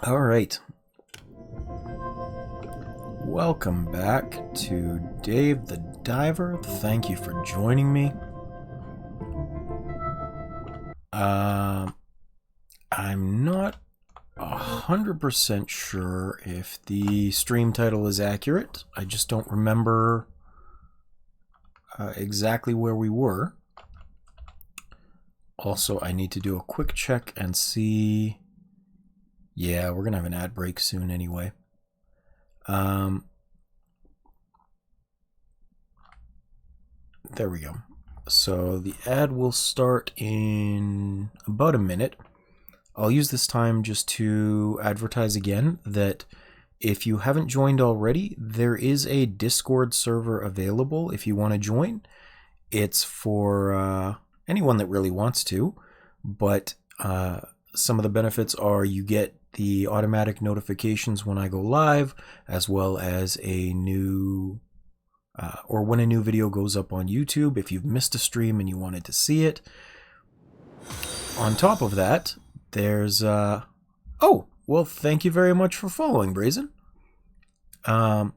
All right. Welcome back to Dave the Diver. Thank you for joining me. I'm not 100% sure if the stream title is accurate. I just don't remember exactly where we were. Also, I need to do a quick check and see... Yeah, we're going to have an ad break soon anyway. There we go. So the ad will start in about a minute. I'll use this time just to advertise again that if you haven't joined already, there is a Discord server available if you want to join. It's for anyone that really wants to, but some of the benefits are you get the automatic notifications when I go live, as well as a new or when a new video goes up on YouTube if you've missed a stream and you wanted to see it. On top of that, there's oh, well, thank you very much for following, Brazen. On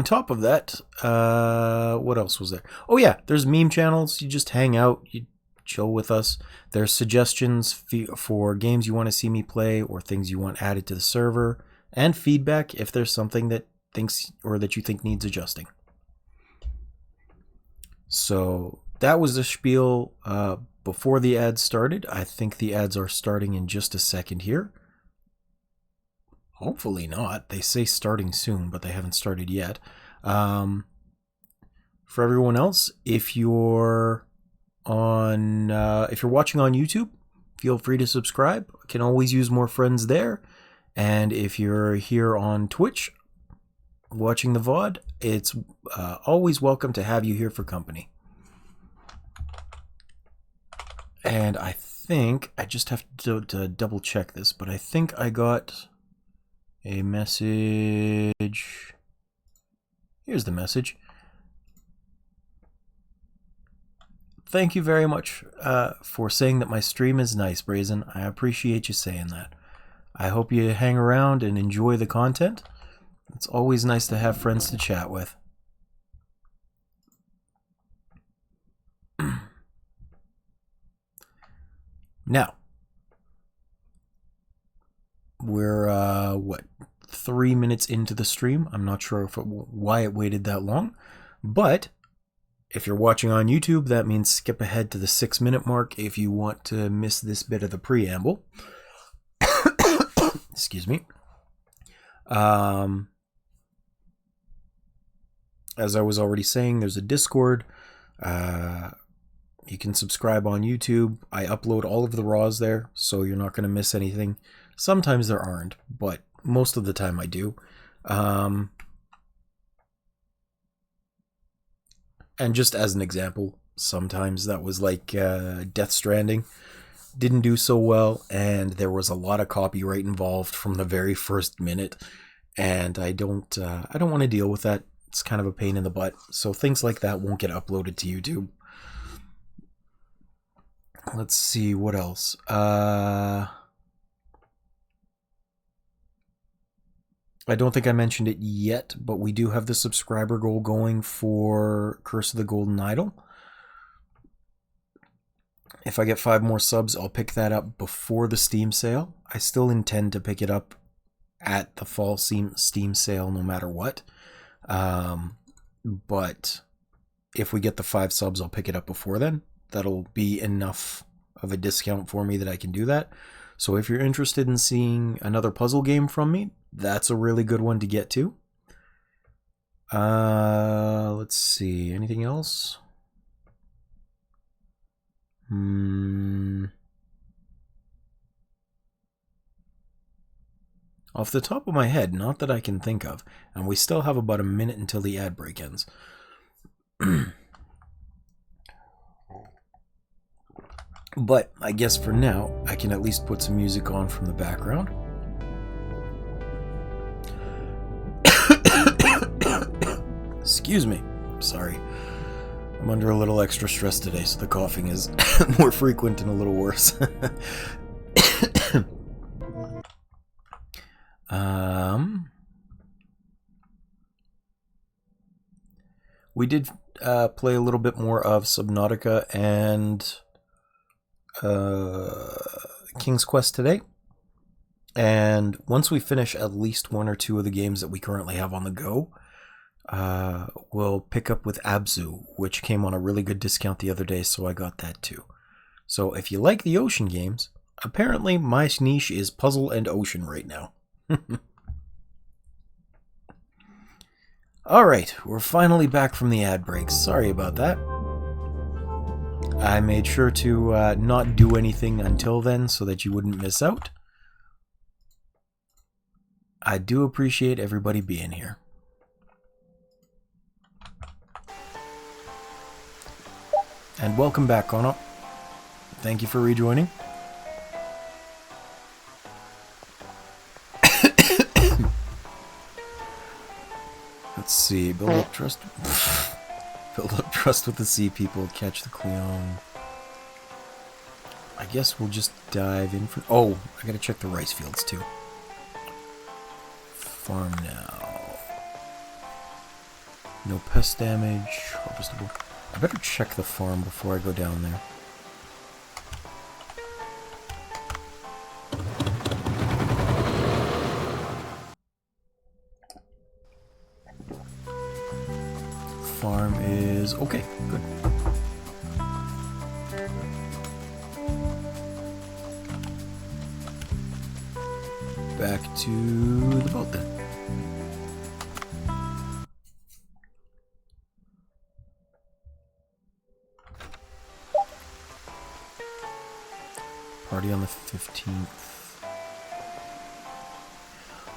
top of that, what else was there? Oh yeah, there's meme channels. You just hang out, you chill with us. There's suggestions for games you want to see me play or things you want added to the server, and feedback if there's something that you think needs adjusting. So that was the spiel before the ads started. I think the ads are starting in just a second here. Hopefully not. They say starting soon, but they haven't started yet. For everyone else, if you're watching on YouTube, feel free to subscribe. Can always use more friends there. And if you're here on Twitch watching the VOD, it's always welcome to have you here for company. And I think I just have to double check this, but I think I got a message. Here's the message. Thank you very much for saying that my stream is nice, Brazen. I appreciate you saying that. I hope you hang around and enjoy the content. It's always nice to have friends to chat with. Now, we're, 3 minutes into the stream. I'm not sure why it waited that long, but if you're watching on YouTube, that means skip ahead to the 6-minute mark if you want to miss this bit of the preamble. Excuse me. As I was already saying, there's a Discord. You can subscribe on YouTube. I upload all of the RAWs there, so you're not going to miss anything. Sometimes there aren't, but most of the time I do. And just as an example, sometimes that was like Death Stranding. Didn't do so well, and there was a lot of copyright involved from the very first minute, and I don't want to deal with that. It's kind of a pain in the butt, so things like that won't get uploaded to YouTube. Let's see, what else? I don't think I mentioned it yet, but we do have the subscriber goal going for Curse of the Golden Idol. If I get 5 more subs, I'll pick that up before the Steam sale. I still intend to pick it up at the fall Steam sale no matter what. But if we get the 5 subs, I'll pick it up before then. That'll be enough of a discount for me that I can do that. So if you're interested in seeing another puzzle game from me, that's a really good one to get to. Let's see. Anything else? Off the top of my head, not that I can think of. And we still have about a minute until the ad break ends. But I guess for now, I can at least put some music on from the background. Excuse me. Sorry. I'm under a little extra stress today, so the coughing is more frequent and a little worse. We did play a little bit more of Subnautica and King's Quest today. And once we finish at least one or two of the games that we currently have on the go, we'll pick up with Abzu, which came on a really good discount the other day, so I got that too. So if you like the ocean games, apparently my niche is puzzle and ocean right now. Alright, we're finally back from the ad breaks. Sorry about that. I made sure to not do anything until then so that you wouldn't miss out. I do appreciate everybody being here. And welcome back, Kono. Thank you for rejoining. Let's see, build up trust. Build up trust with the sea people, catch the Cleon. I guess we'll just dive in for... Oh, I gotta check the rice fields too. Farm now. No pest damage, harvestable. I better check the farm before I go down there. Farm is okay, good. Back to the boat then. Party on the 15th.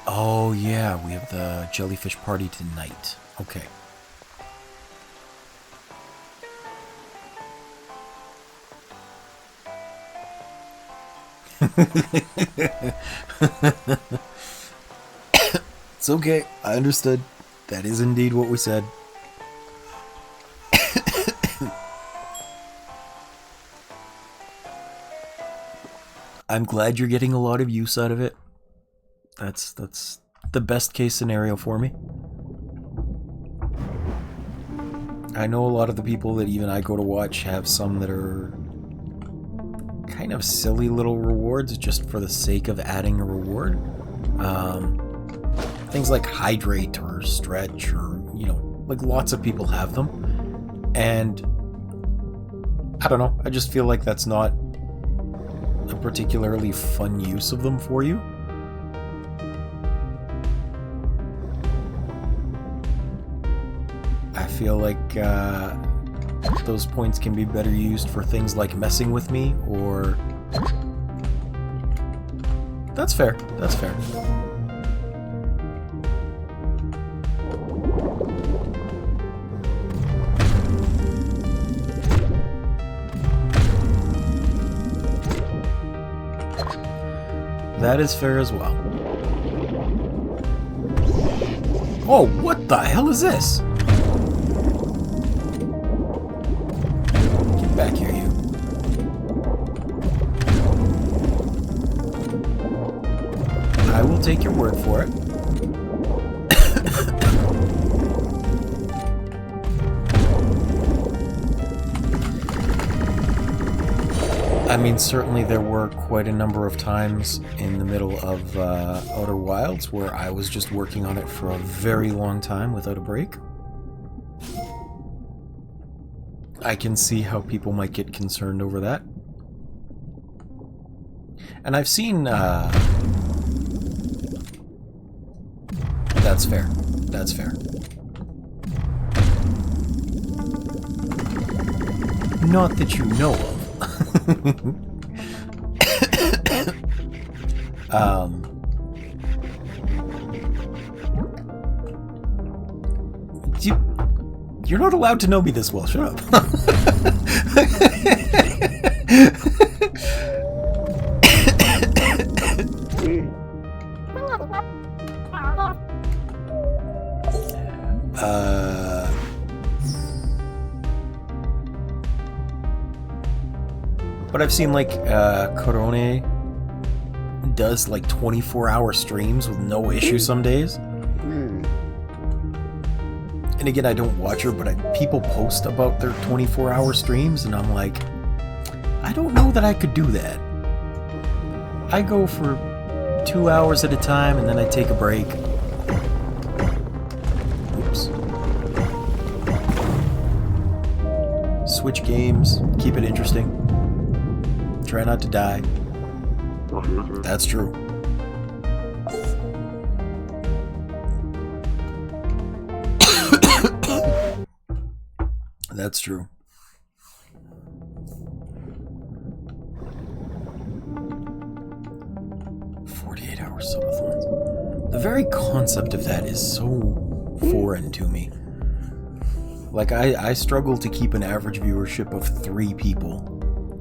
Oh yeah, we have the jellyfish party tonight. Okay. It's okay, I understood. That is indeed what we said. I'm glad you're getting a lot of use out of it. That's the best case scenario for me. I know a lot of the people that even I go to watch have some that are kind of silly little rewards just for the sake of adding a reward. Things like hydrate or stretch or, you know, like lots of people have them. And I don't know, I just feel like that's not a particularly fun use of them for you. I feel like those points can be better used for things like messing with me or... That's fair, that's fair. That is fair as well. Oh, what the hell is this? Get back here, you. I will take your word for it. I mean, certainly there were quite a number of times in the middle of Outer Wilds where I was just working on it for a very long time without a break. I can see how people might get concerned over that. And I've seen... That's fair. That's fair. Not that you know of. You're not allowed to know me this well. Shut up. But I've seen like Corone does like 24-hour streams with no issue some days. And again, I don't watch her, but people post about their 24-hour streams, and I'm like, I don't know that I could do that. I go for 2 hours at a time, and then I take a break. Oops. Switch games, keep it interesting. Try not to die. That's true. That's true. Subathons. The very concept of that is so foreign to me. Like, I struggle to keep an average viewership of 3 people.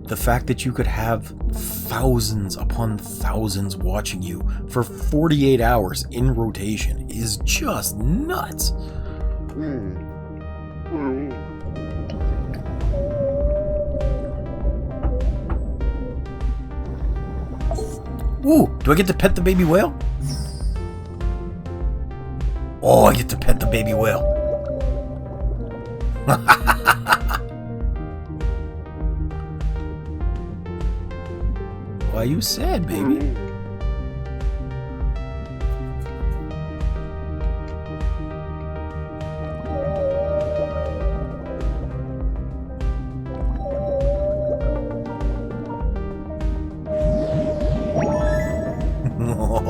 The fact that you could have thousands upon thousands watching you for 48 hours in rotation is just nuts. Ooh, do I get to pet the baby whale? Oh, I get to pet the baby whale. Why you sad, baby?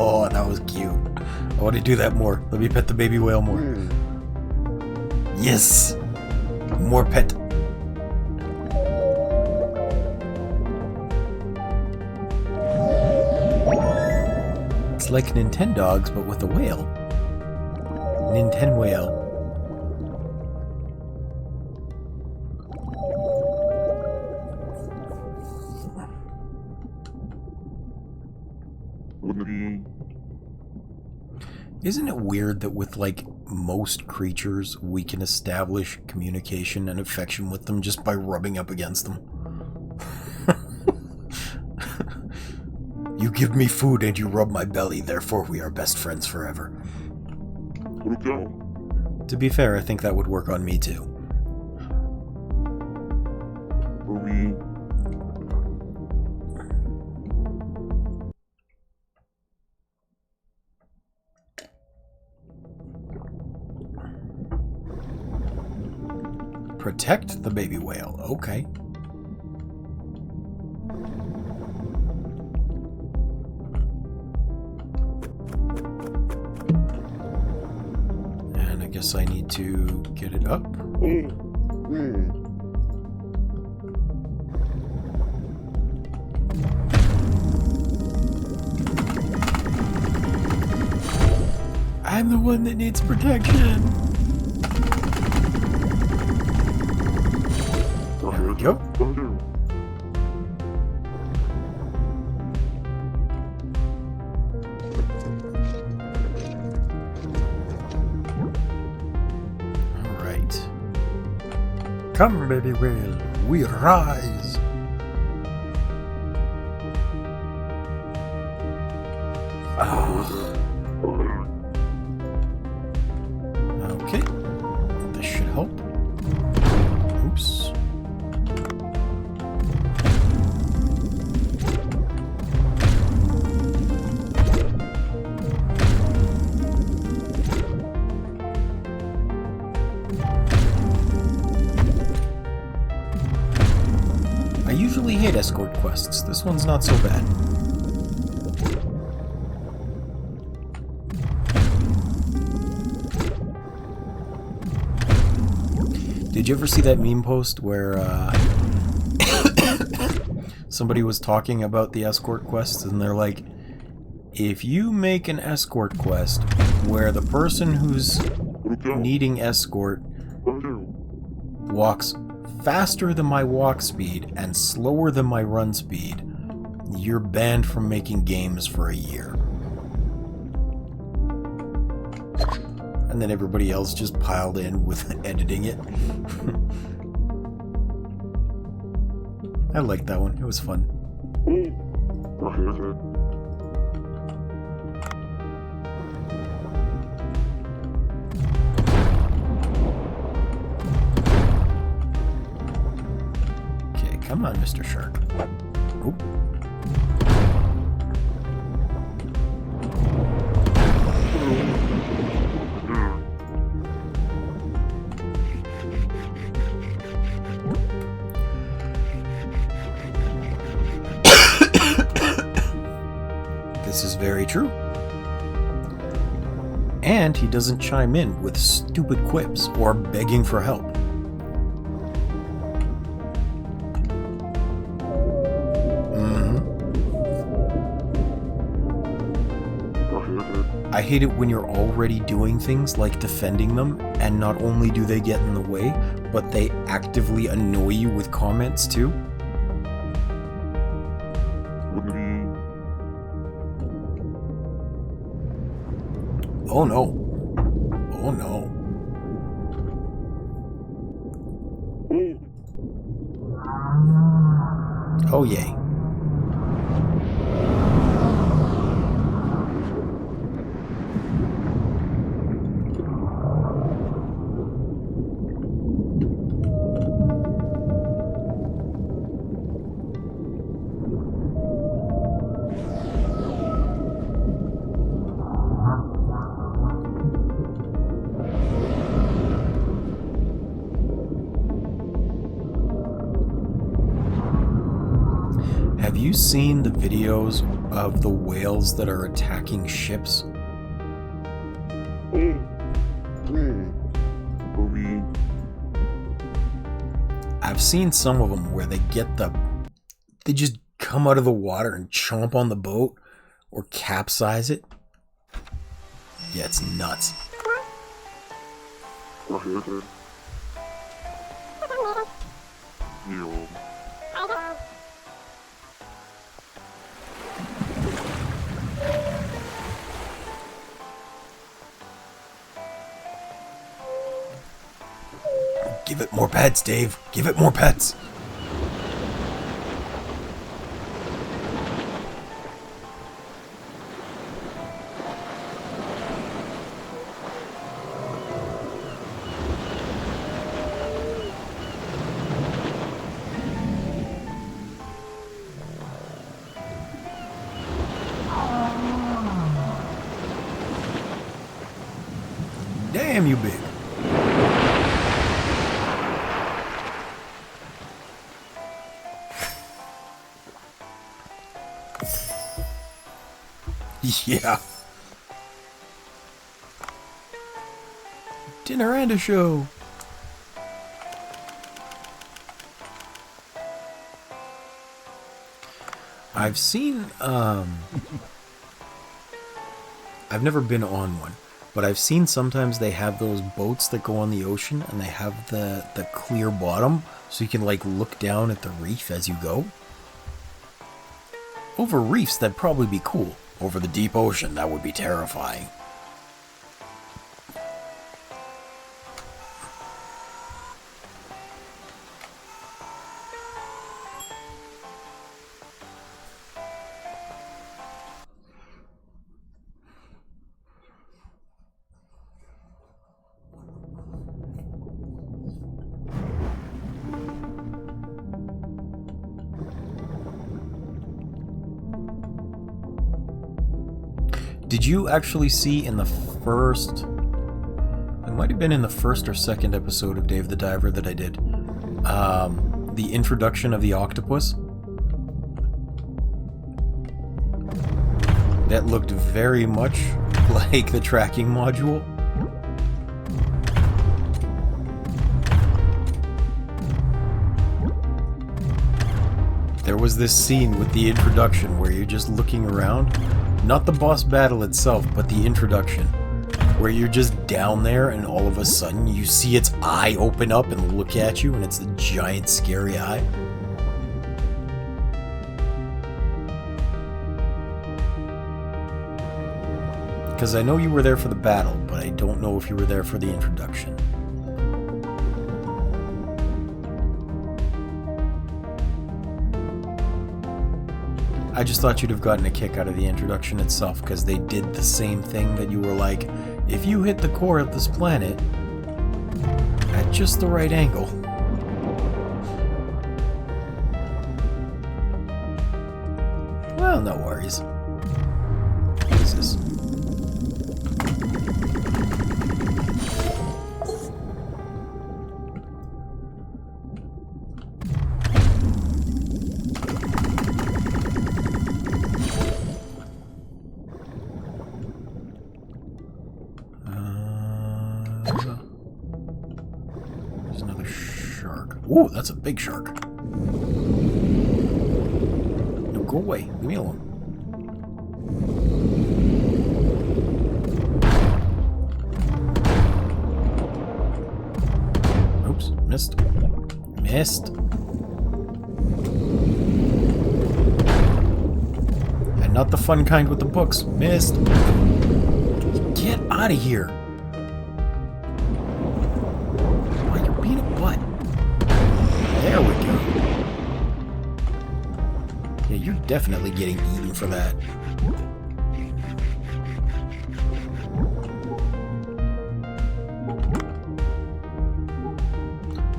Oh, that was cute. I want to do that more. Let me pet the baby whale more. Yes! More pet. It's like Nintendogs, but with a whale. Ninten whale. Isn't it weird that with, like, most creatures, we can establish communication and affection with them just by rubbing up against them? You give me food and you rub my belly, therefore we are best friends forever. To be fair, I think that would work on me too. Protect the baby whale. Okay. And I guess I need to get it up. I'm the one that needs protection. There we go. Alright. Come, baby whale, we rise. Okay. This should help. Oops. I usually hate escort quests. This one's not so bad. Did you ever see that meme post where somebody was talking about the escort quests and they're like, if you make an escort quest where the person who's needing escort walks faster than my walk speed and slower than my run speed, you're banned from making games for a year. And then everybody else just piled in with editing it. I liked that one. It was fun. Come on, Mr. Shark. Oop. This is very true. And he doesn't chime in with stupid quips or begging for help. I hate it when you're already doing things like defending them, and not only do they get in the way, but they actively annoy you with comments too. Oh no. Oh no. Oh yay. Have you seen the videos of the whales that are attacking ships? I've seen some of them where they just come out of the water and chomp on the boat or capsize it. Yeah, it's nuts. Give it more pets, Dave. Give it more pets. Damn, you big. Yeah. Dinner and a show. I've seen, I've never been on one, but I've seen sometimes they have those boats that go on the ocean and they have the clear bottom so you can like look down at the reef as you go. Over reefs, that'd probably be cool. Over the deep ocean, that would be terrifying. Did you actually see in the first... It might have been in the first or second episode of Dave the Diver that I did. The introduction of the octopus? That looked very much like the tracking module. There was this scene with the introduction where you're just looking around. Not the boss battle itself, but the introduction. Where you're just down there and all of a sudden you see its eye open up and look at you and it's a giant scary eye. Because I know you were there for the battle, but I don't know if you were there for the introduction. I just thought you'd have gotten a kick out of the introduction itself, because they did the same thing that you were like, if you hit the core of this planet at just the right angle. Well, no worries. What is this? There's another shark. Ooh, that's a big shark. No, go away. Leave me alone. Oops, missed. Missed. And not the fun kind with the books. Missed. Get out of here. Oh, you're being a butt. There we go. Yeah, you're definitely getting eaten for that.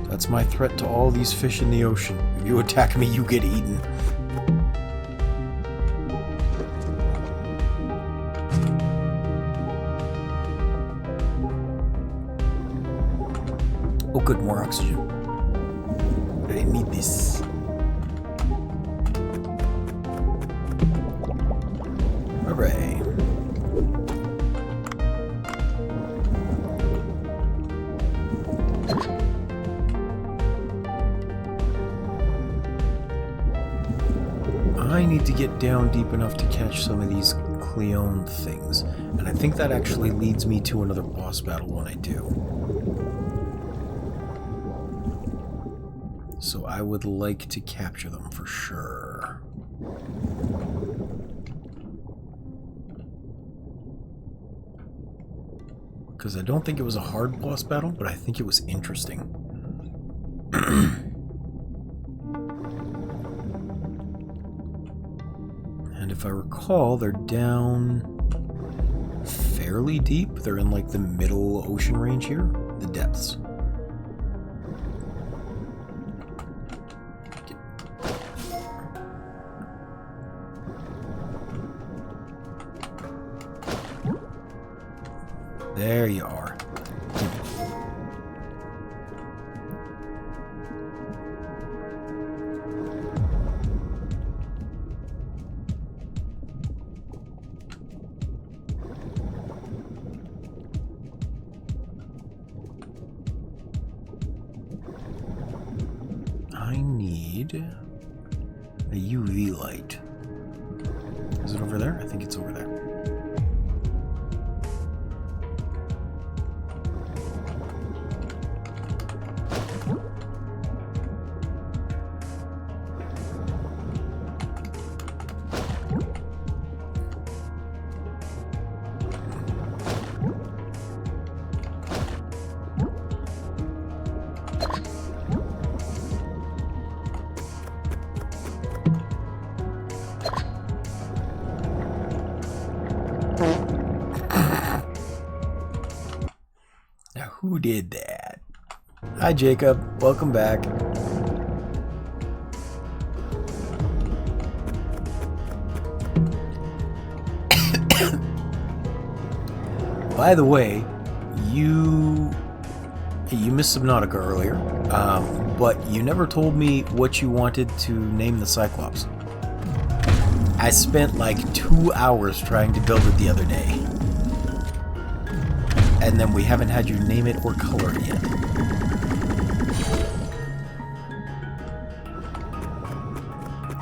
That's my threat to all these fish in the ocean. If you attack me, you get eaten. Oh good, more oxygen. I need this. Hooray. I need to get down deep enough to catch some of these Cleone things. And I think that actually leads me to another boss battle when I do. So I would like to capture them for sure. Because I don't think it was a hard boss battle, but I think it was interesting. And if I recall, they're down fairly deep. They're in like the middle ocean range here, the depths. There you are. I need a UV light. Is it over there? I think it's over there. Now, who did that? Hi, Jacob. Welcome back. By the way, you missed Subnautica earlier, but you never told me what you wanted to name the Cyclops. I spent like 2 hours trying to build it the other day. And then we haven't had you name it or color it yet.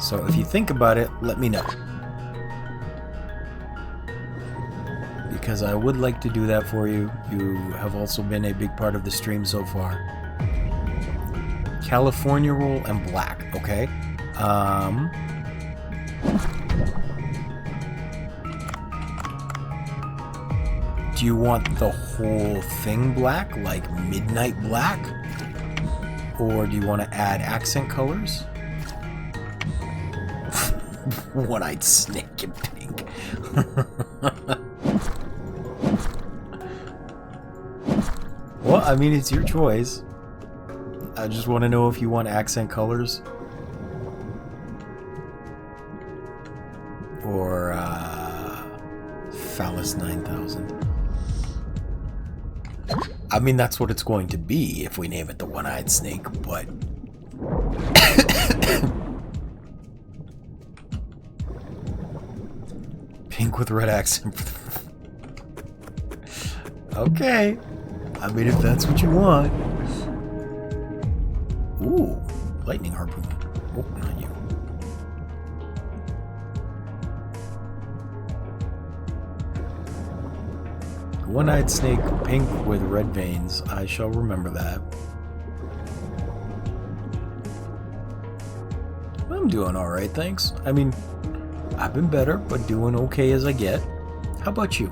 So if you think about it, let me know. Because I would like to do that for you. You have also been a big part of the stream so far. California roll and black, okay? Do you want the whole thing black, like midnight black? Or do you want to add accent colors? One-eyed snake in pink. Well, I mean, it's your choice. I just want to know if you want accent colors. Or Phallus 9000. I mean, that's what it's going to be if we name it the One-Eyed Snake, but... Pink with red accent. Okay. I mean, if that's what you want. Ooh, lightning harpoon. Oh, not you. One-eyed snake, pink with red veins. I shall remember that. I'm doing alright, thanks. I mean, I've been better, but doing okay as I get. How about you?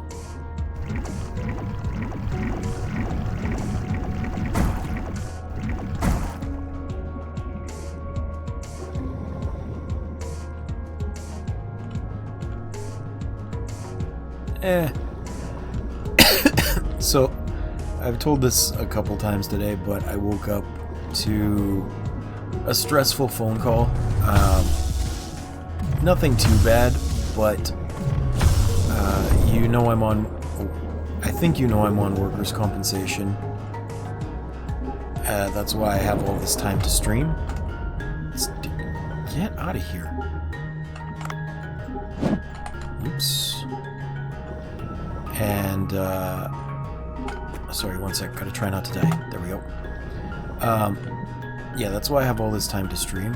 So, I've told this a couple times today, but I woke up to a stressful phone call. Nothing too bad, but you know I'm on... I think you know I'm on workers' compensation. That's why I have all this time to stream. Get out of here. Oops. And, sorry, one sec. Gotta try not to die. There we go. Yeah, that's why I have all this time to stream.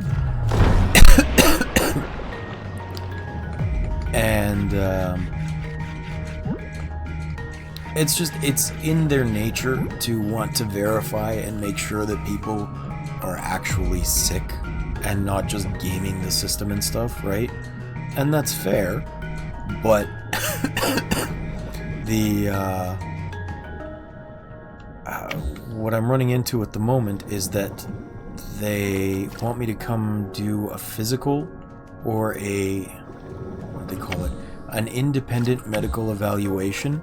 And, it's in their nature to want to verify and make sure that people are actually sick and not just gaming the system and stuff, right? And that's fair, but what I'm running into at the moment is that they want me to come do a physical or a, what do they call it, an independent medical evaluation.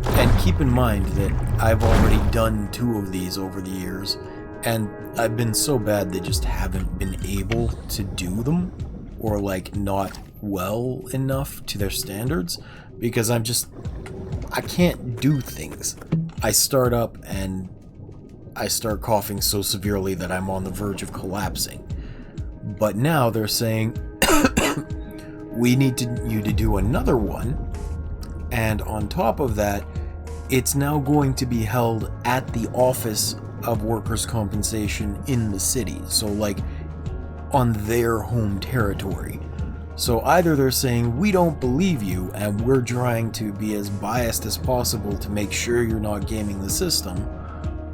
And keep in mind that I've already done 2 of these over the years, and I've been so bad they just haven't been able to do them, or like not well enough to their standards, because I can't do things. I start up and I start coughing so severely that I'm on the verge of collapsing. But now they're saying, we need you to do another one, and on top of that, it's now going to be held at the office of workers' compensation in the city, so like on their home territory. So either they're saying, we don't believe you, and we're trying to be as biased as possible to make sure you're not gaming the system,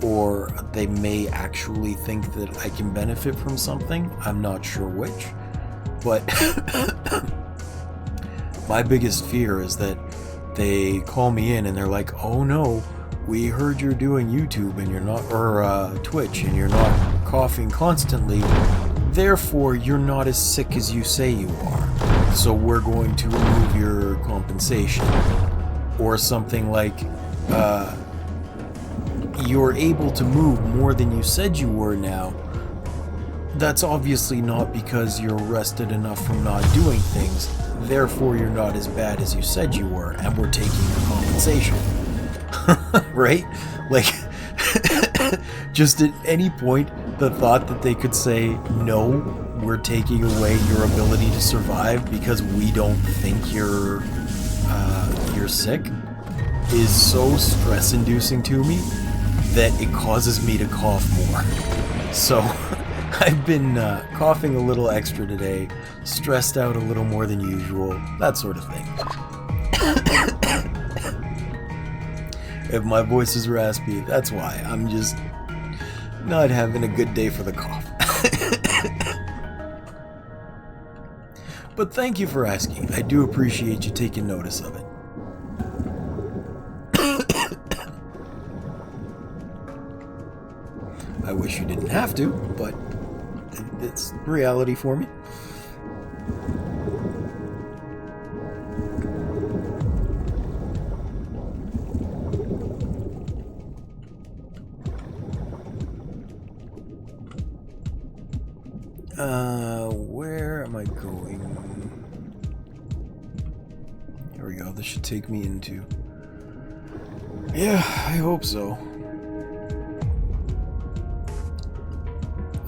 or they may actually think that I can benefit from something. I'm not sure which. But my biggest fear is that they call me in and they're like, oh no, we heard you're doing YouTube and you're not, or Twitch, and you're not coughing constantly, therefore you're not as sick as you say you are, so we're going to remove your compensation. Or something like, you're able to move more than you said you were now. That's obviously not because you're rested enough from not doing things, therefore you're not as bad as you said you were, and we're taking your compensation. Right? Like, just at any point, the thought that they could say, no, we're taking away your ability to survive because we don't think you're sick, is so stress-inducing to me that it causes me to cough more. So, I've been coughing a little extra today, stressed out a little more than usual, that sort of thing. If my voice is raspy, that's why. I'm just not having a good day for the cough. But thank you for asking. I do appreciate you taking notice of it. I wish you didn't have to, but it's reality for me. Where am I going? There we go. This should take me into... Yeah, I hope so.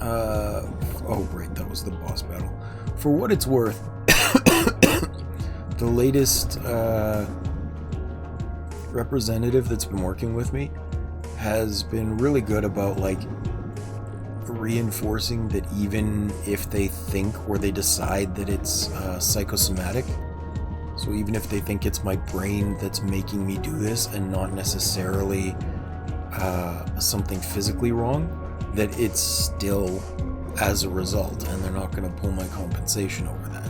Oh, right, that was the boss battle. For what it's worth, the latest representative that's been working with me has been really good about, like, reinforcing that even if they think or they decide that it's psychosomatic, so even if they think it's my brain that's making me do this and not necessarily something physically wrong, that it's still as a result, and they're not going to pull my compensation over that,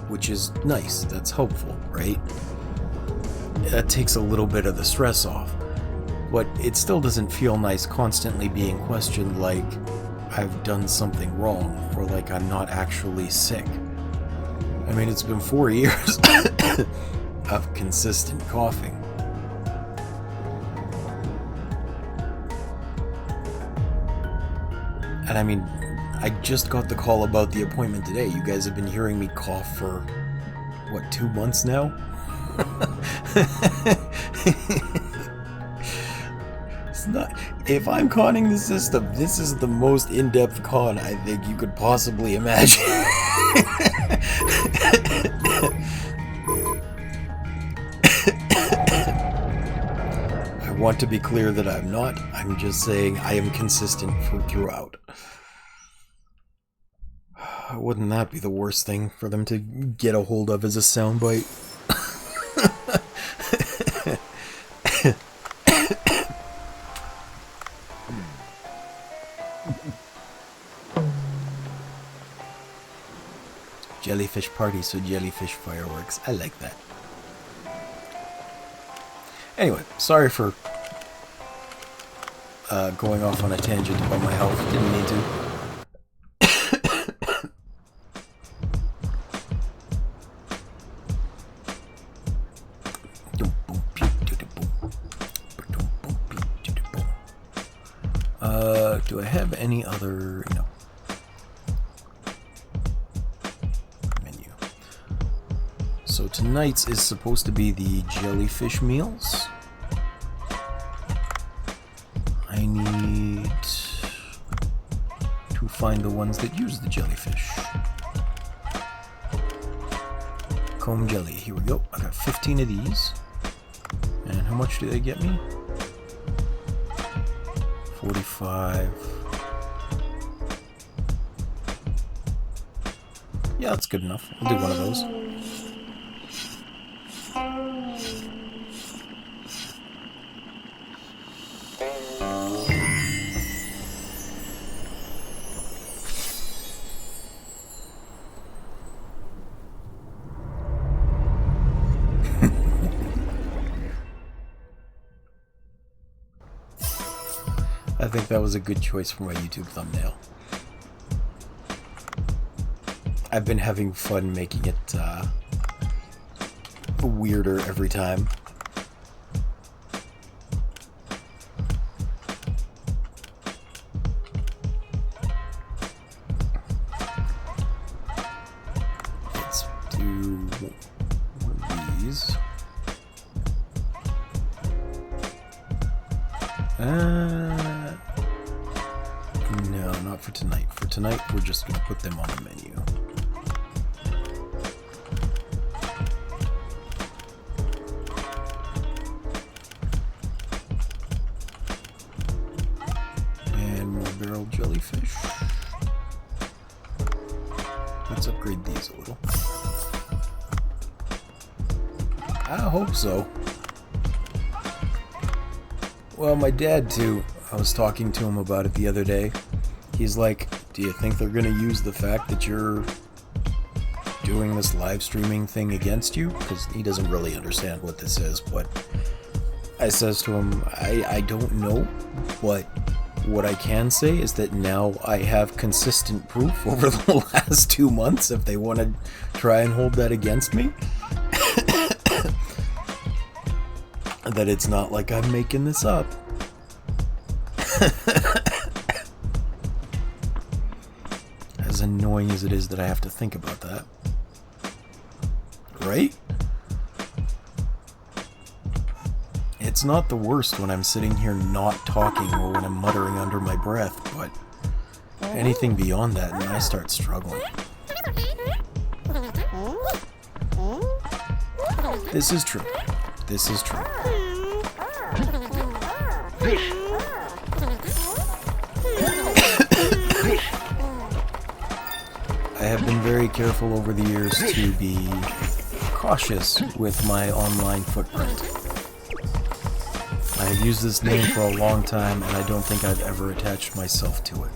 which is nice. That's helpful, right? That takes a little bit of the stress off, but it still doesn't feel nice constantly being questioned like I've done something wrong or like I'm not actually sick. I mean, it's been 4 years of consistent coughing. And I mean, I just got the call about the appointment today. You guys have been hearing me cough for, what, 2 months now? It's not... If I'm conning the system, this is the most in-depth con I think you could possibly imagine. I want to be clear that I'm not. I'm just saying I am consistent throughout. Wouldn't that be the worst thing for them to get a hold of as a soundbite? Jellyfish party, so jellyfish fireworks. I like that. Anyway, sorry for going off on a tangent about my health. Didn't mean to. Do I have any other... No. Menu. So tonight's is supposed to be the jellyfish meals. I need to find the ones that use the jellyfish. Comb jelly. Here we go. I got 15 of these. And how much do they get me? 45. Yeah, that's good enough. I'll do one of those. I think that was a good choice for my YouTube thumbnail. I've been having fun making it weirder every time. Let's do one of these. No, not for tonight. For tonight, we're just going to put them on the menu. And more barrel jellyfish. Let's upgrade these a little. I hope so. Well, my dad, too. I was talking to him about it the other day. He's like, do you think they're going to use the fact that you're doing this live streaming thing against you? Because he doesn't really understand what this is, but I says to him, I don't know, but what I can say is that now I have consistent proof over the last 2 months if they want to try and hold that against me. That it's not like I'm making this up. As annoying as it is that I have to think about that. Right? It's not the worst when I'm sitting here not talking or when I'm muttering under my breath, but anything beyond that and I start struggling. This is true. This is true. I have been very careful over the years to be cautious with my online footprint. I have used this name for a long time, and I don't think I've ever attached myself to it.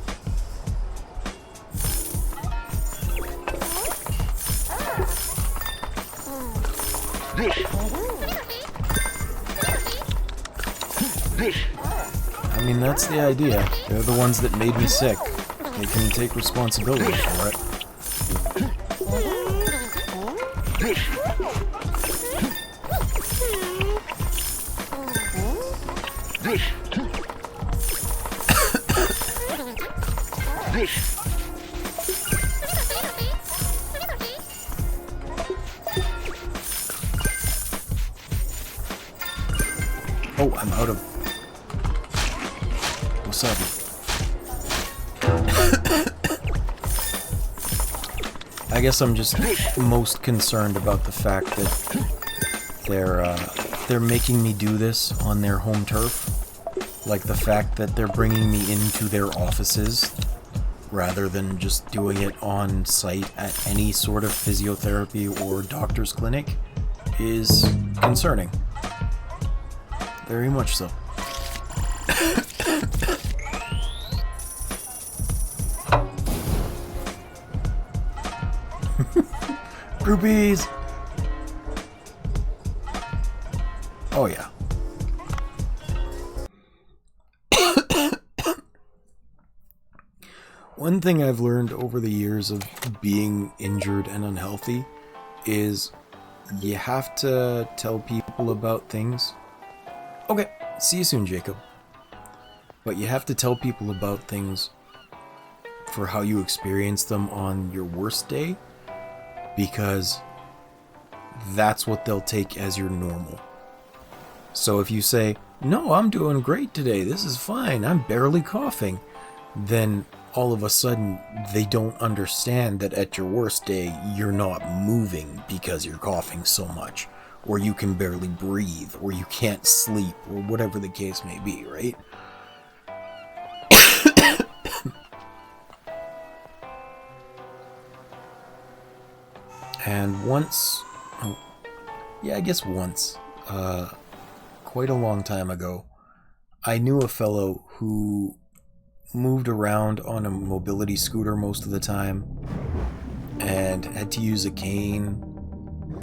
I mean, that's the idea. They're the ones that made me sick. They can take responsibility for it. Oh, I'm out of wasabi. I guess I'm just most concerned about the fact that they're making me do this on their home turf. Like the fact that they're bringing me into their offices rather than just doing it on site at any sort of physiotherapy or doctor's clinic is concerning. Very much so. Groupies! Oh yeah. One thing I've learned over the years of being injured and unhealthy is you have to tell people about things. Okay, see you soon, Jacob. But you have to tell people about things for how you experience them on your worst day, because that's what they'll take as your normal. So if you say, no, I'm doing great today, this is fine, I'm barely coughing, then all of a sudden they don't understand that at your worst day you're not moving because you're coughing so much, or you can barely breathe, or you can't sleep, or whatever the case may be, right? And once, quite a long time ago, I knew a fellow who moved around on a mobility scooter most of the time and had to use a cane,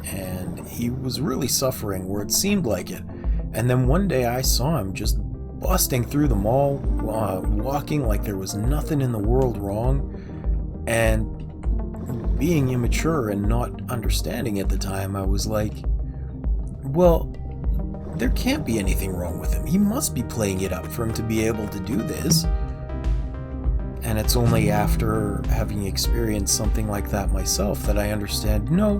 and he was really suffering, or it seemed like it. And then one day I saw him just busting through the mall, walking like there was nothing in the world wrong, and being immature and not understanding at the time, I was like, well, there can't be anything wrong with him. He must be playing it up for him to be able to do this. And it's only after having experienced something like that myself that I understand, no,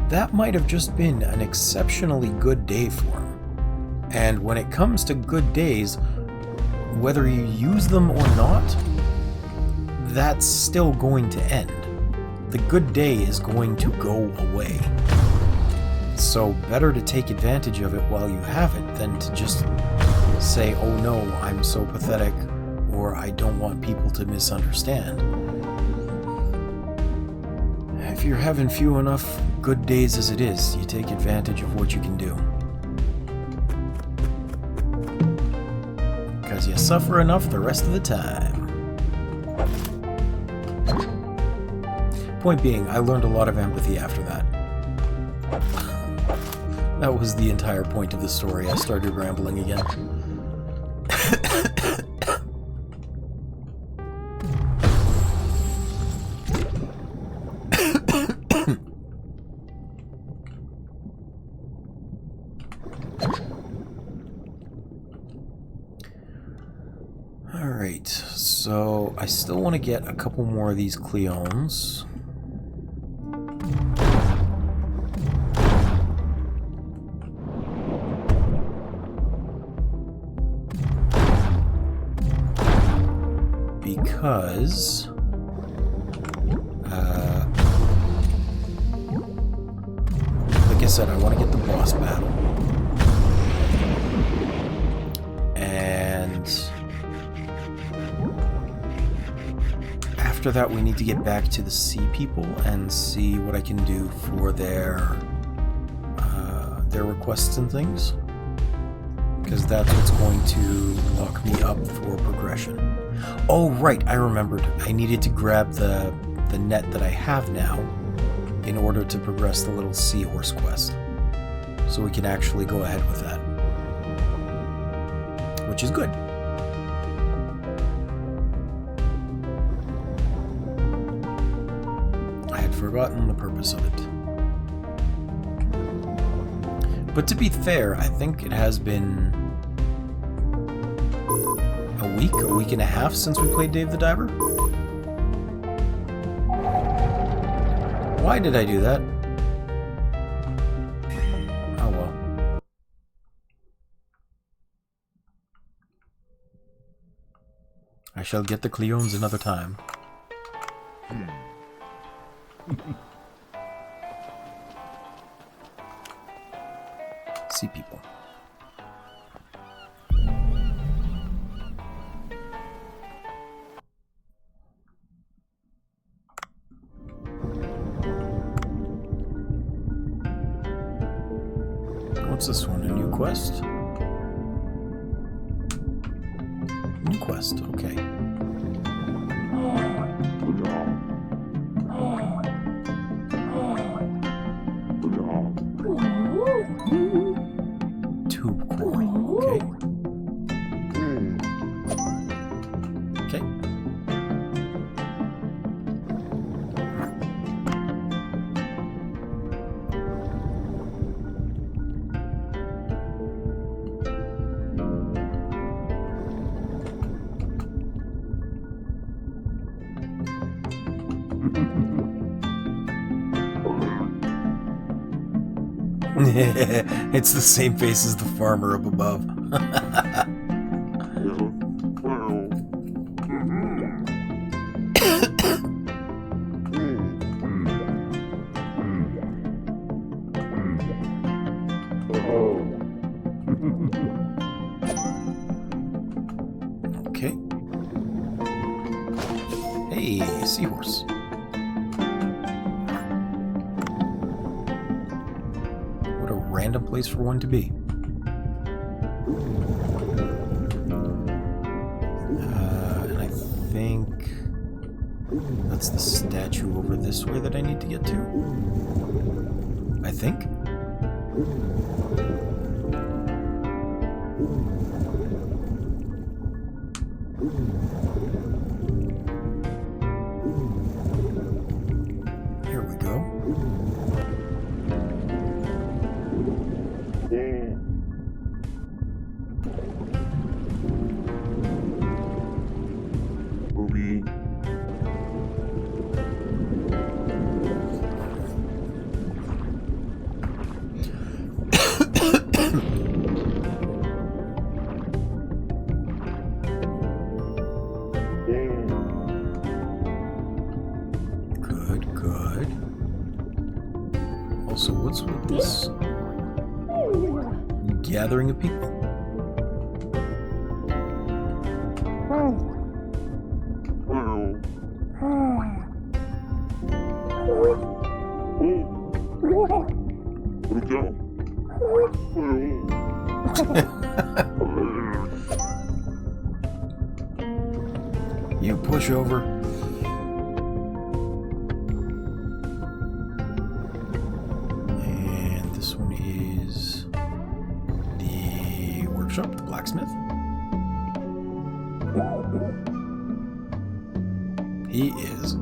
that might have just been an exceptionally good day for him. And when it comes to good days, whether you use them or not, that's still going to end. The good day is going to go away. So better to take advantage of it while you have it than to just say, oh no, I'm so pathetic, or I don't want people to misunderstand. If you're having few enough good days as it is, you take advantage of what you can do. Because you suffer enough the rest of the time. Point being, I learned a lot of empathy after that. That was the entire point of the story. I started rambling again. Alright, so I still want to get a couple more of these Cleones. because like I said, I want to get the boss battle, and after that we need to get back to the sea people and see what I can do for their requests and things, because that's what's going to lock me up for progression. Oh right, I remembered. I needed to grab the net that I have now in order to progress the little seahorse quest. So we can actually go ahead with that. Which is good. I had forgotten the purpose of it. But to be fair, I think it has been a week and a half since we played Dave the Diver. Why did I do that? Oh well. I shall get the Cleones another time. Sea people. What's this one? A new quest? New quest, okay. Tube coral, okay. Okay. It's the same face as the farmer up above. Okay. Hey, seahorse. Random place for one to be. And I think that's the statue over this way that I need to get to. I think. Here we go. Good. Also, what's with this gathering of people? You push over. And this one is the workshop, the blacksmith. He is.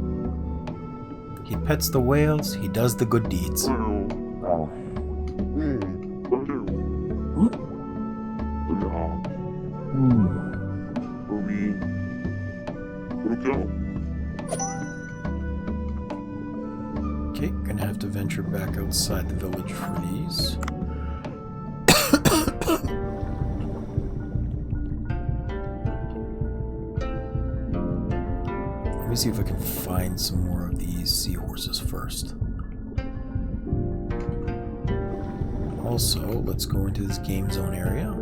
He pets the whales, he does the good deeds. Okay, gonna have to venture back outside the village for these. me see if I can find some more of these seahorses first. Also, let's go into this game zone area.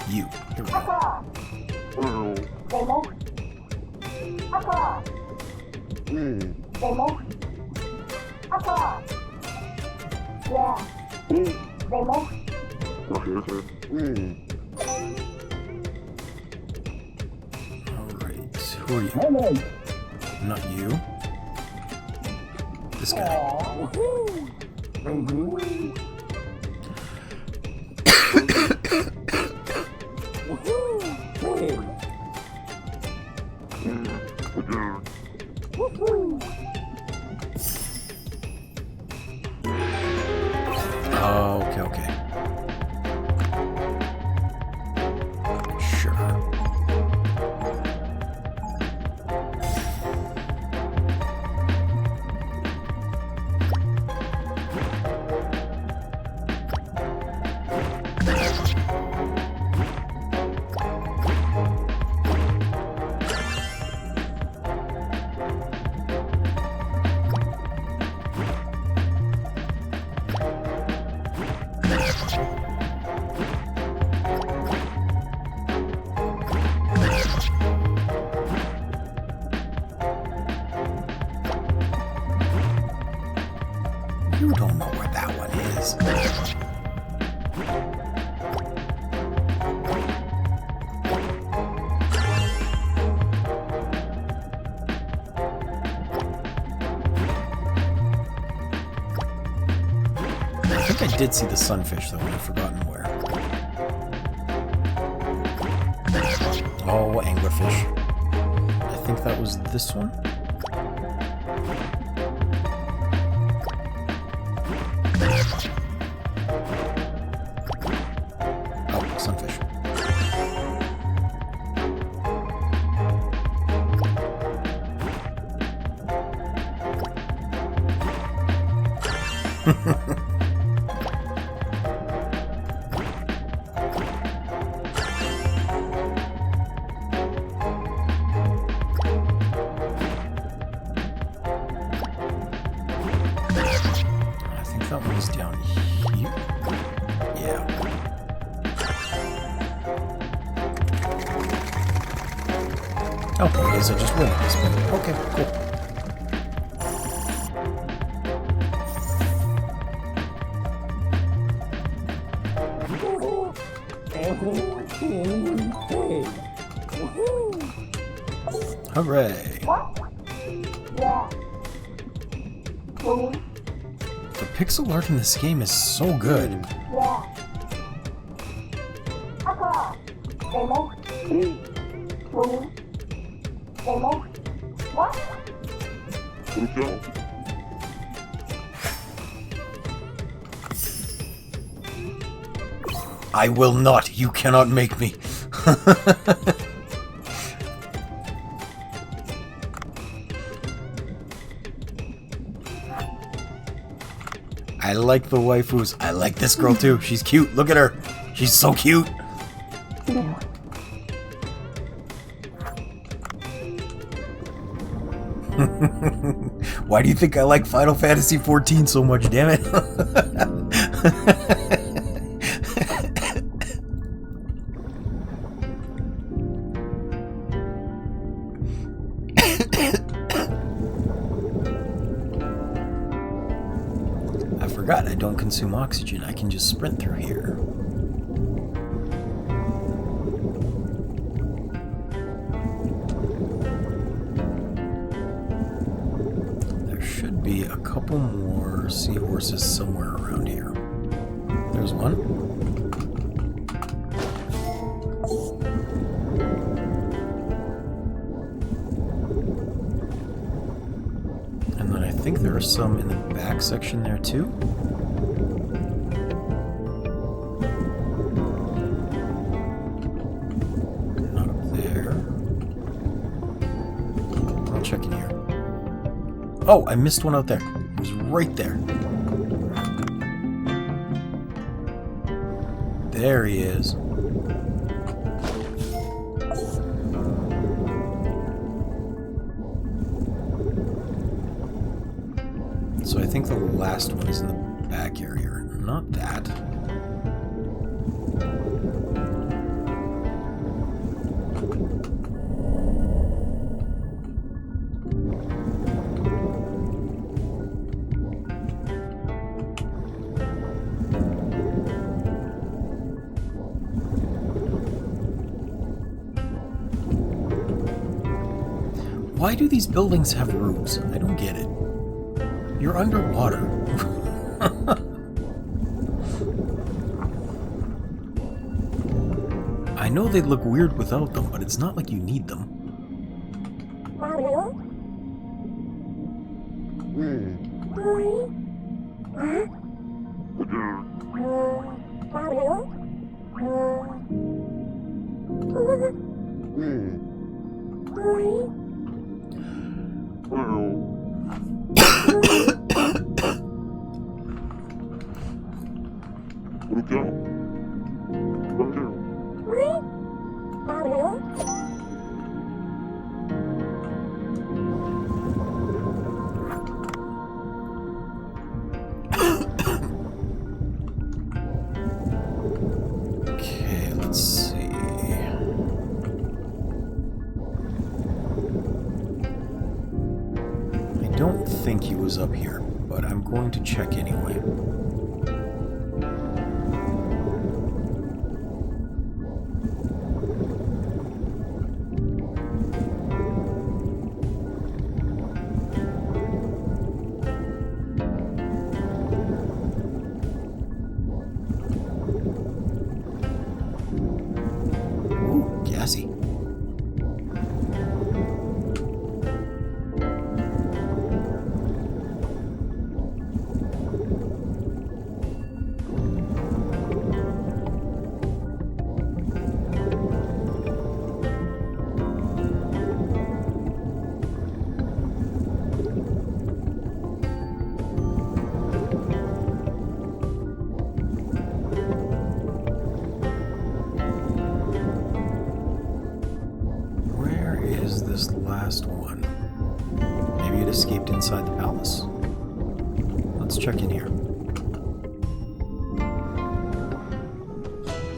You, here we go. Alright, who are you? Not you. This guy. Oh, okay. Sure. You don't know where that one is. I think I did see the sunfish though, and I've forgotten where. Oh, anglerfish. I think that was this one. Oh, sunfish. That one's down here. Yeah. Oh, okay, so just win at this point. Okay, cool. Hooray! The pixel art in this game is so good. I will not. You cannot make me. I like the waifus. I like this girl too. She's cute. Look at her. She's so cute. Why do you think I like Final Fantasy XIV so much, damn it? I forgot I don't consume oxygen. I can just sprint through here. There should be a couple more seahorses somewhere around here. There's one. And then I think there are some in the back section there too. Not up there. I'll check in here. Oh, I missed one out there. It was right there. There he is. So I think the last one is in the back area. Not that. Why do these buildings have roofs? I don't get it. You're underwater. I know they'd look weird without them, but it's not like you need them. Okay, let's see. I don't think he was up here, but I'm going to check anyway. Gassy. This last one. Maybe it escaped inside the palace. Let's check in here.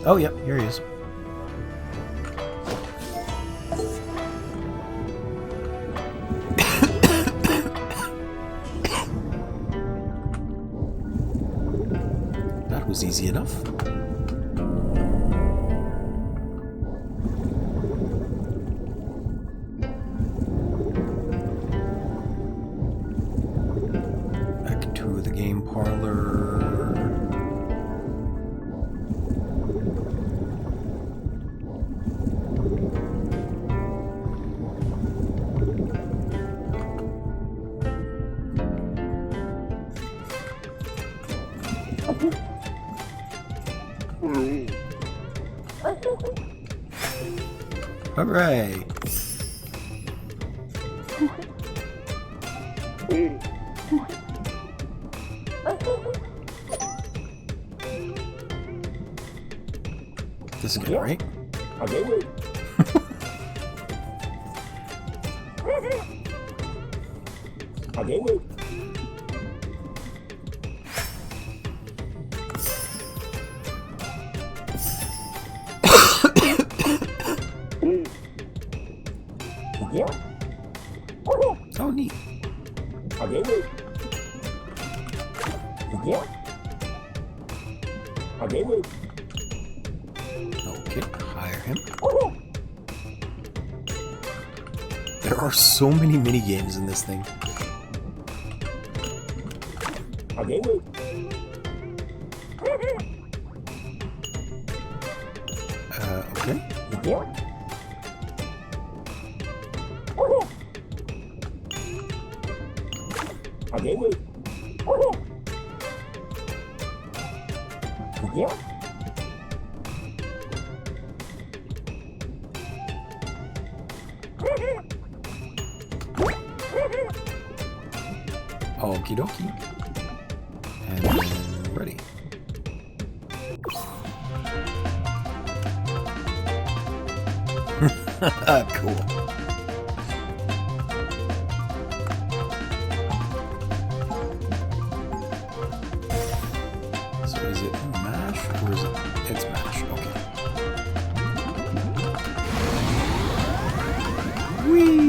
Oh, yep, here he is. That was easy enough. Game parlor. Hooray! This is good, right? Oh, neat. Okay, hire him. There are so many mini games in this thing. Okay. Okie dokie. And then ready. Cool. Is it mash or is it? It's mash. Okay. Whee!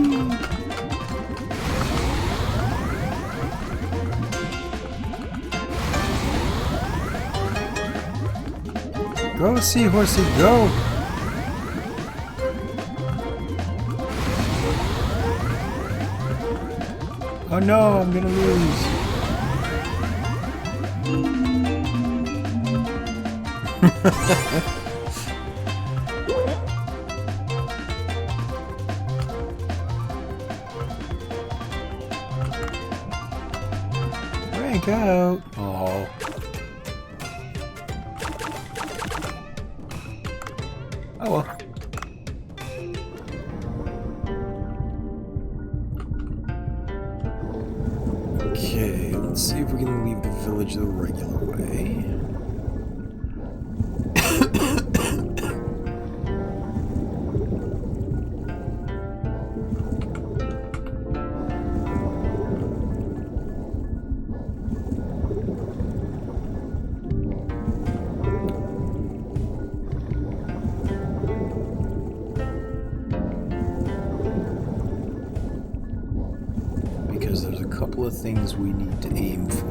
Go, seahorsey, go! Oh no, I'm gonna lose. Rank out. Oh. Oh well. Okay, let's see if we can leave the village the regular way. Because there's a couple of things we need to aim for.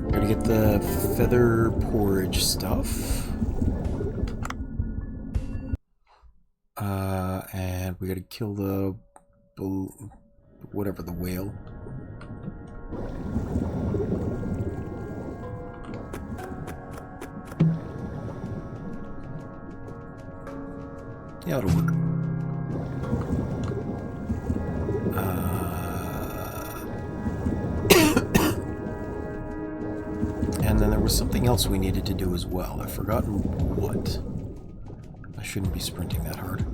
We're gonna get the feather porridge stuff. And we gotta kill the whatever, the whale. Yeah, it'll work. And then there was something else we needed to do as well. I've forgotten what. I shouldn't be sprinting that hard.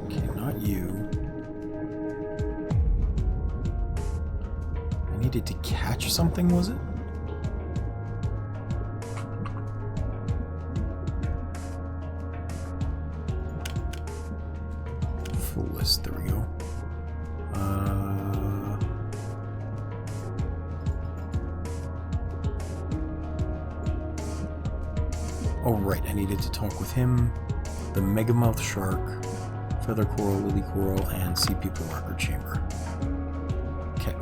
Okay, not you. I needed to catch something, was it? Full list, there we go. Oh right, I needed to talk with him, the megamouth shark, feather coral, lily coral, and sea people marker chamber. Okay.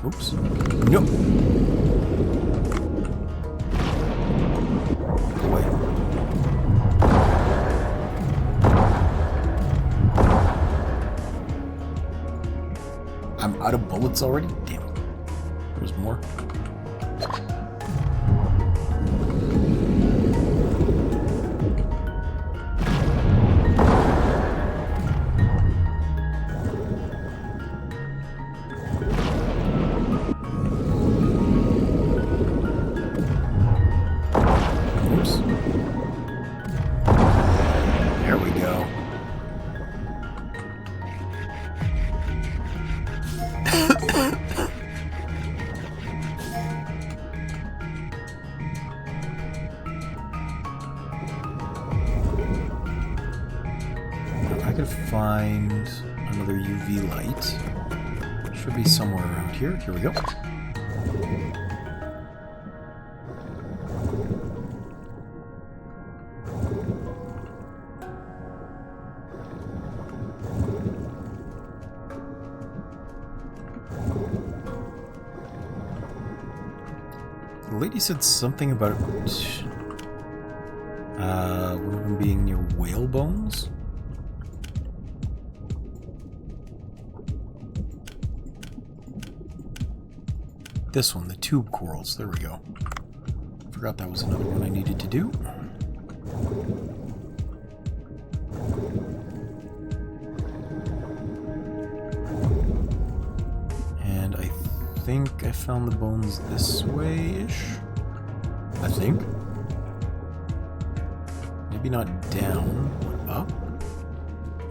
Oops. Nope. Wait. I'm out of bullets already? Damn it. There's more. There we go. I could find another UV light. Should be somewhere around here. Here we go. The lady said something about one of them being near whale bones. This one, the tube corals. There we go. Forgot that was another one I needed to do. And I think I found the bones this way-ish. I think. Maybe not down, but up.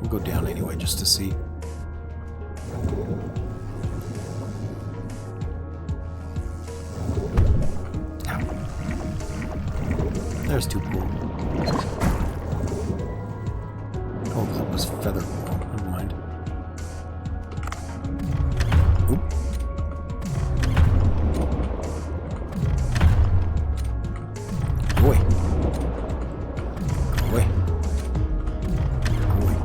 We'll go down anyway, just to see. There's two cool. Oh, that was feather. Oh, never mind. Oop. Go away. Go away. Go away.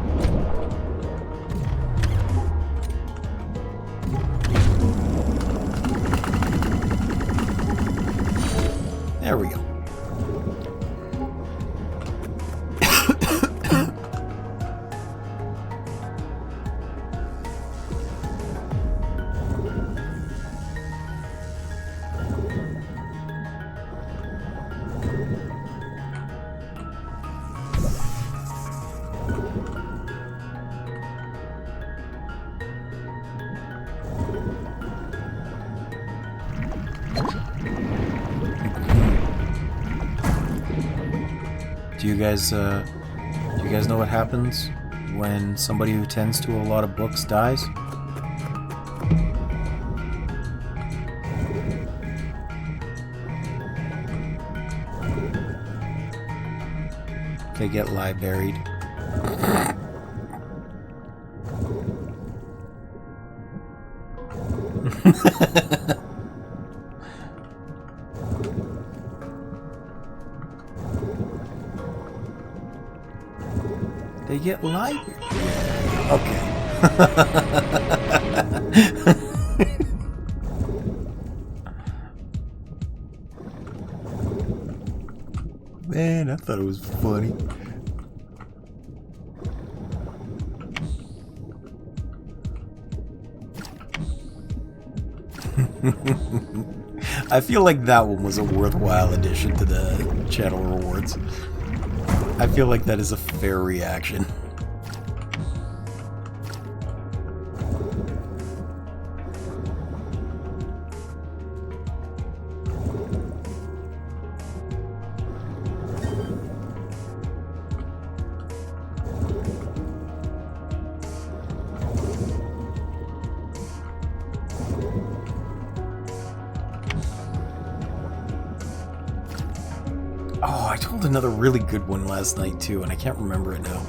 There we go. Do you guys know what happens when somebody who tends to a lot of books dies? They get lie buried. They get light. Okay. Man, I thought it was funny. I feel like that one was a worthwhile addition to the channel rewards. I feel like that is a fair reaction. Oh, I told another really good one last night too, and I can't remember it now.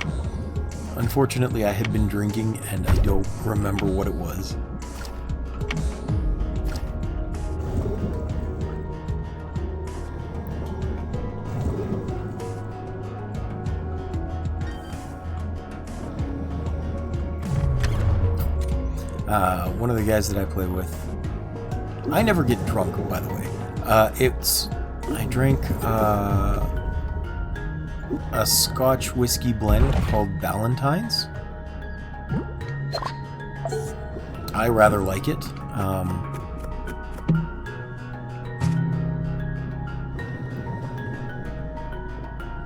Unfortunately, I had been drinking and I don't remember what it was. One of the guys that I play with, I never get drunk, by the way. I drank a Scotch whiskey blend called Valentine's. I rather like it.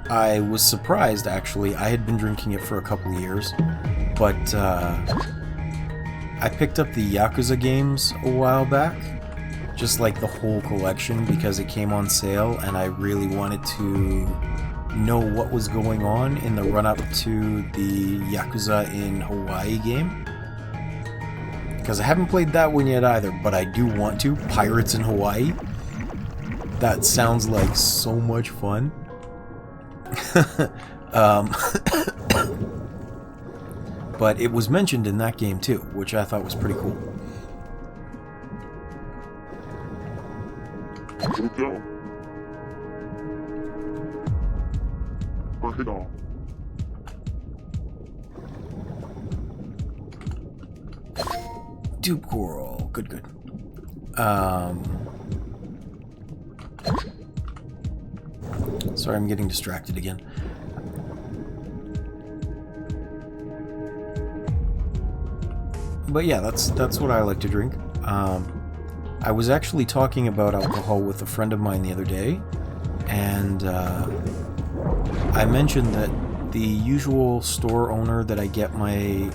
I was surprised, actually. I had been drinking it for a couple of years, but I picked up the Yakuza games a while back. Just like the whole collection, because it came on sale and I really wanted to know what was going on in the run-up to the Yakuza in Hawaii game. Because I haven't played that one yet either, but I do want to. Pirates in Hawaii. That sounds like so much fun. But it was mentioned in that game too, which I thought was pretty cool. Go. Work it all. Dupe coral. Good, good. Sorry, I'm getting distracted again. But yeah, that's what I like to drink. I was actually talking about alcohol with a friend of mine the other day, and I mentioned that the usual store owner that I get my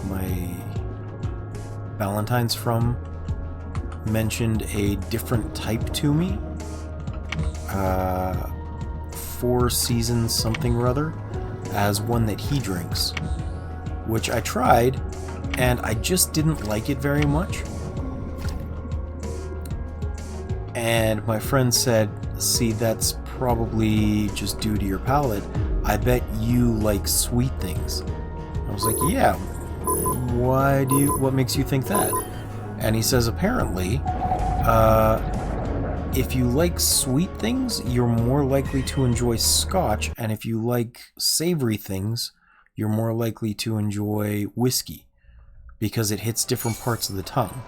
Valentine's from mentioned a different type to me. 4 Seasons something or other, as one that he drinks, which I tried, and I just didn't like it very much. And my friend said, see, that's probably just due to your palate. I bet you like sweet things. I was like, yeah, what makes you think that? And he says, apparently, if you like sweet things, you're more likely to enjoy scotch, and if you like savory things, you're more likely to enjoy whiskey, because it hits different parts of the tongue.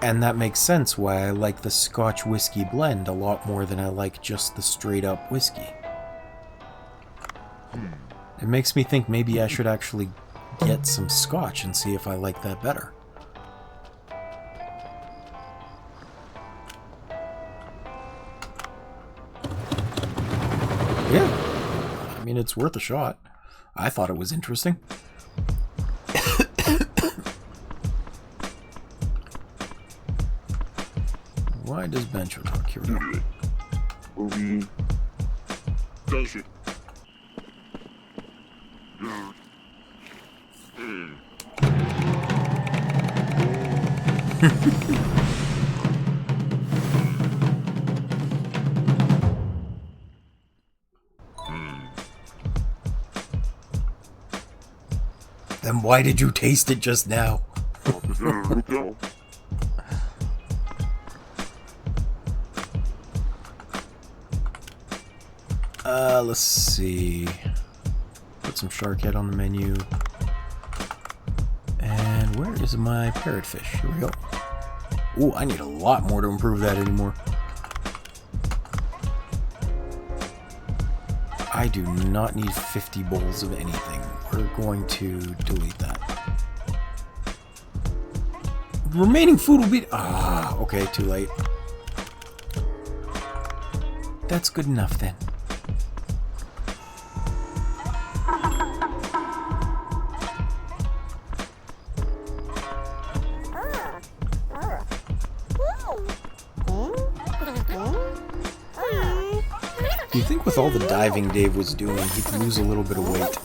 And that makes sense why I like the Scotch whiskey blend a lot more than I like just the straight up whiskey. It makes me think maybe I should actually get some scotch and see if I like that better. Yeah, I mean, it's worth a shot. I thought it was interesting. Why does Bencho talk? Here we go. Movie. Does it? Then why did you taste it just now? There we go. Let's see. Put some shark head on the menu. And where is my parrotfish? Here we go. Ooh, I need a lot more to improve that anymore. I do not need 50 bowls of anything. We're going to delete that. Remaining food will be... Ah, okay, too late. That's good enough then. Do you think with all the diving Dave was doing, he could lose a little bit of weight?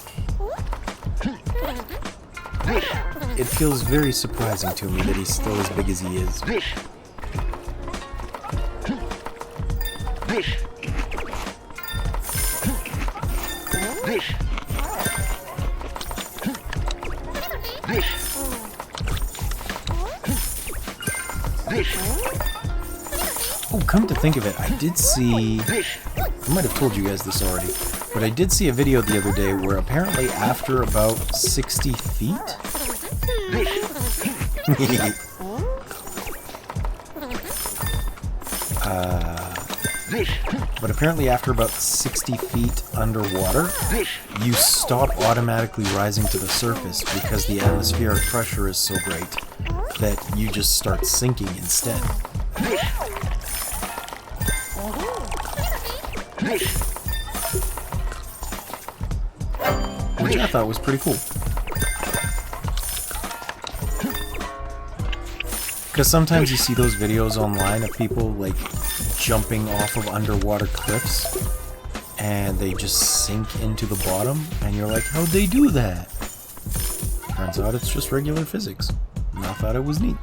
It feels very surprising to me that he's still as big as he is. Oh, come to think of it, I did see... I might have told you guys this already, but I did see a video the other day where apparently after about 60 feet... but apparently after about 60 feet underwater, you stop automatically rising to the surface because the atmospheric pressure is so great that you just start sinking instead. Which I thought was pretty cool. Because sometimes you see those videos online of people like jumping off of underwater cliffs and they just sink into the bottom and you're like, how'd they do that? Turns out it's just regular physics. And I thought it was neat.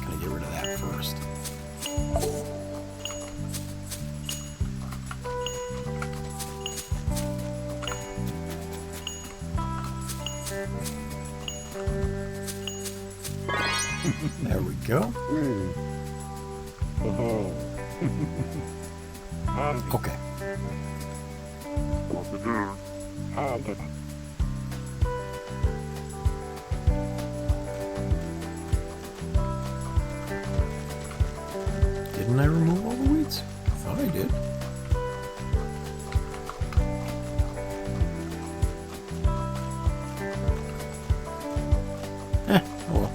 Gotta get rid of that first. There we go. Okay. Didn't I remove all the weeds? well.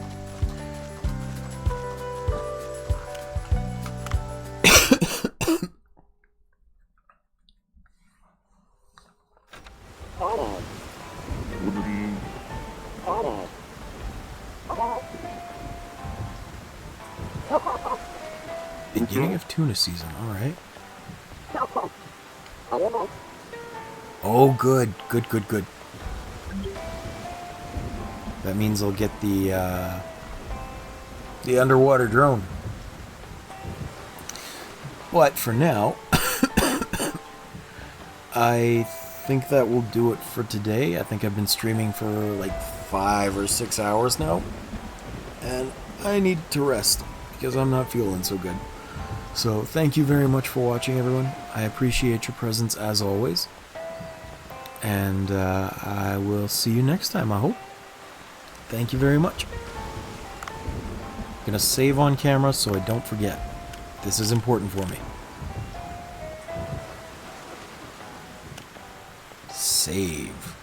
Beginning of tuna season, alright. Oh, good. Good, good, good. That means I'll get the underwater drone. But for now, I think that will do it for today. I think I've been streaming for like 5 or 6 hours now. And I need to rest because I'm not feeling so good. So thank you very much for watching, everyone. I appreciate your presence as always. And I will see you next time, I hope. Thank you very much. I'm gonna save on camera so I don't forget. This is important for me. Save.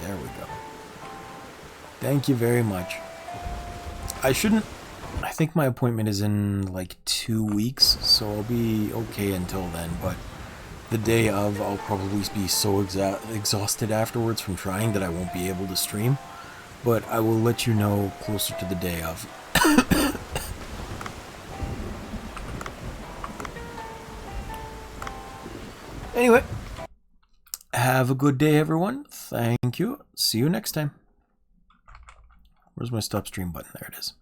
There we go. Thank you very much. I think my appointment is in like 2 weeks, so I'll be okay until then, but the day of, I'll probably be so exhausted afterwards from trying that I won't be able to stream, but I will let you know closer to the day of. Anyway, have a good day, everyone. Thank you. See you next time. Where's my stop stream button? There it is.